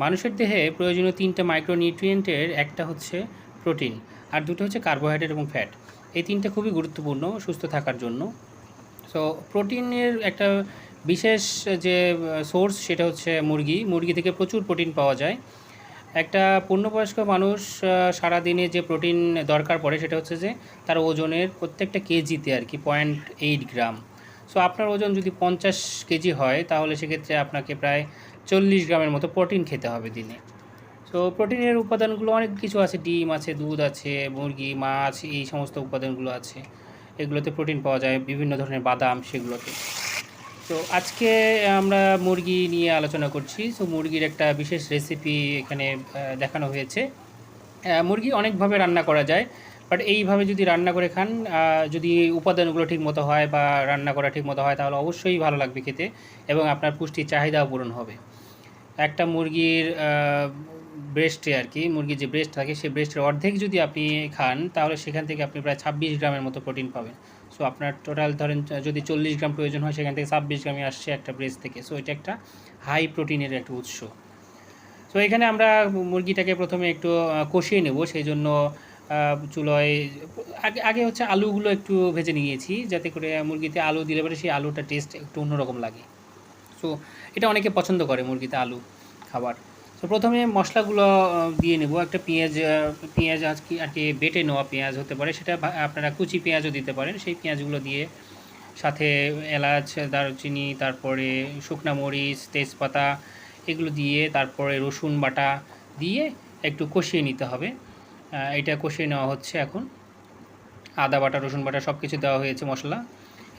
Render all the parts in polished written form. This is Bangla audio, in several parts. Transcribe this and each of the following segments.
মানুষের দেহে প্রয়োজনীয় 3টা মাইক্রোনিউট্রিয়েন্টের একটা হচ্ছে প্রোটিন, আর দুটো হচ্ছে কার্বোহাইড্রেট এবং ফ্যাট। এই 3টা খুবই গুরুত্বপূর্ণ সুস্থ থাকার জন্য। সো প্রোটিনের একটা বিশেষ যে সোর্স সেটা হচ্ছে মুরগি। মুরগি থেকে প্রচুর প্রোটিন পাওয়া যায়। একটা পূর্ণবয়স্ক মানুষ সারাদিনে যে প্রোটিন দরকার পড়ে সেটা হচ্ছে যে তার ওজনের প্রত্যেকটা কেজিতে আর কি 0.8 গ্রাম। সো আপনার ওজন যদি 50 কেজি হয় তাহলে সেক্ষেত্রে আপনাকে প্রায় 40 গ্রামের মতো প্রোটিন খেতে হবে দিনে। সো প্রোটিনের উপাদানগুলো অনেক কিছু আছে, ডিম আছে, দুধ আছে, মুরগি, মাছ, এই সমস্ত উপাদানগুলো আছে। এগুলোতে প্রোটিন পাওয়া যায়, বিভিন্ন ধরনের বাদাম সেগুলোতে। তো আজকে আমরা মুরগি নিয়ে আলোচনা করছি। সো মুরগির একটা বিশেষ রেসিপি এখানে দেখানো হয়েছে। মুরগি অনেকভাবে রান্না করা যায়, বাট এইভাবে যদি রান্না করে খান, যদি উপাদানগুলো ঠিকমতো হয় বা রান্না করা ঠিকমতো হয় তাহলে অবশ্যই ভালো লাগবে খেতে, এবং আপনার পুষ্টির চাহিদাও পূরণ হবে। একটা মুরগির ব্রেস্টে আর কি, মুরগির যে ব্রেস্ট থাকে সেই ব্রেস্টের অর্ধেক যদি আপনি খান তাহলে সেখান থেকে আপনি প্রায় 26 গ্রামের মতো প্রোটিন পাবেন। সো আপনার টোটাল ধরেন যদি 40 গ্রাম প্রয়োজন হয় সেখান থেকে 26 গ্রামই আসছে একটা ব্রেস্ট থেকে। সো এটা একটা হাই প্রোটিনের একটা উৎস। সো এখানে আমরা মুরগিটাকে প্রথমে একটু কষিয়ে নেব, সেই জন্য চুলোয় আগে আগে হচ্ছে আলুগুলো একটু ভেজে নিয়েছি, যাতে করে মুরগিতে আলু দিলে পরে সেই আলুটা টেস্ট একটু অন্যরকম লাগে। সো এটা অনেকে পছন্দ করে মুরগিতে আলু খাবার। তো প্রথমে মশলাগুলো দিয়ে নেব। একটা পেঁয়াজ, পেঁয়াজ আর কি বেটে নেওয়া পেঁয়াজ হতে পারে, সেটা আপনারা কুচি পেঁয়াজও দিতে পারেন। সেই পেঁয়াজগুলো দিয়ে সাথে এলাচ, দারুচিনি, তারপরে শুকনা মরিচ, তেজপাতা এগুলো দিয়ে তারপরে রসুন বাটা দিয়ে একটু কষিয়ে নিতে হবে। এটা কষিয়ে নেওয়া হচ্ছে এখন। আদা বাটা, রসুন বাটা সব কিছু দেওয়া হয়েছে মশলা।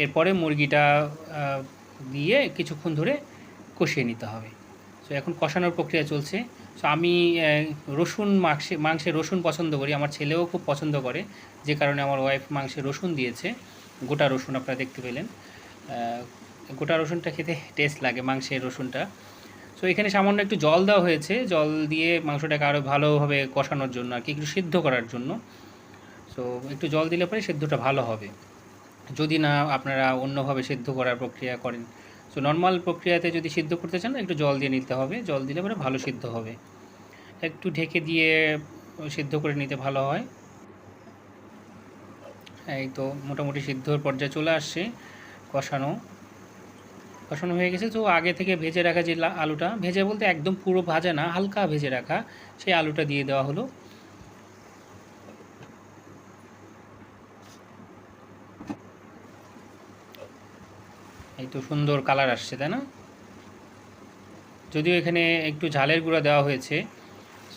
এরপরে মুরগিটা দিয়ে কিছুক্ষণ ধরে কষিয়ে নিতে হবে। সো এখন কষানোর প্রক্রিয়া চলছে। সো আমি রসুন মাংসে রসুন পছন্দ করি, আমার ছেলেও খুব পছন্দ করে, যে কারণে আমার ওয়াইফ মাংসে রসুন দিয়েছে। গোটা রসুন আপনারা দেখতে পেলেন। গোটা রসুনটা খেতে টেস্ট লাগে, মাংসের রসুনটা। সো এখানে সামান্য একটু জল দেওয়া হয়েছে, জল দিয়ে মাংসটাকে আরও ভালোভাবে কষানোর জন্য আর কি, একটু সিদ্ধ করার জন্য। সো একটু জল দিলে পরে সেদ্ধটা ভালো হবে, যদি না আপনারা অন্যভাবে সিদ্ধ করার প্রক্রিয়া করেন। সো নর্মাল প্রক্রিয়াতে যদি সিদ্ধ করতে চান একটু জল দিয়ে নিতে হবে, জল দিলে পরে ভালো সিদ্ধ হবে। একটু ঢেকে দিয়ে সিদ্ধ করে নিতে ভালো হয়। এই তো মোটামুটি সিদ্ধর পর্যায়ে চলে আসছে। কষানো কষানো হয়ে গেছে। তো আগে থেকে ভেজে রাখা যে আলুটা, ভেজে বলতে একদম পুরো ভাজা না, হালকা ভেজে রাখা, সেই আলুটা দিয়ে দেওয়া হলো। এই তো সুন্দর কালার আসছে, তাই না? যদিও এখানে একটু ঝালের গুঁড়া দেওয়া হয়েছে।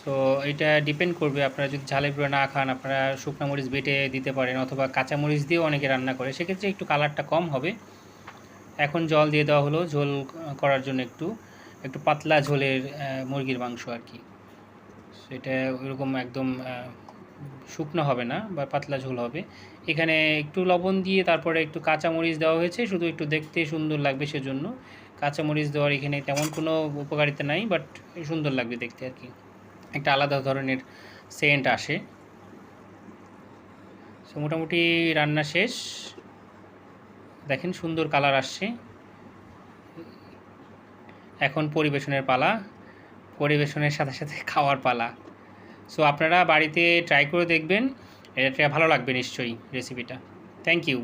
সো এটা ডিপেন্ড করবে, আপনারা যদি ঝালের গুঁড়া না খান আপনারা শুকনো মরিচ বেটে দিতে পারেন, অথবা কাঁচা মরিচ দিয়েও অনেকে রান্না করে, সেক্ষেত্রে একটু কালারটা কম হবে। এখন জল দিয়ে দেওয়া হলো ঝোল করার জন্য, একটু একটু পাতলা ঝোলের মুরগির মাংস আর কি। সেটা ওইরকম একদম শুকনো হবে না, বা পাতলা ঝোল হবে। এখানে একটু লবণ দিয়ে তারপরে একটু কাঁচা মরিচ দেওয়া হয়েছে, শুধু একটু দেখতে সুন্দর লাগবে সেজন্য। কাঁচা মরিচ দেওয়ার এখানে তেমন কোনো উপকারিতা নাই, বাট সুন্দর লাগবে দেখতে আর কি, একটা আলাদা ধরনের সেন্ট আসে। সো মোটামুটি রান্না শেষ, দেখেন সুন্দর কালার আসছে। এখন পরিবেশনের পালা, পরিবেশনের সাথে সাথে খাওয়ার পালা। সো আপনারা বাড়িতে ট্রাই করে দেখবেন, এটা ভালো লাগবে নিশ্চয়ই রেসিপিটা। Thank you.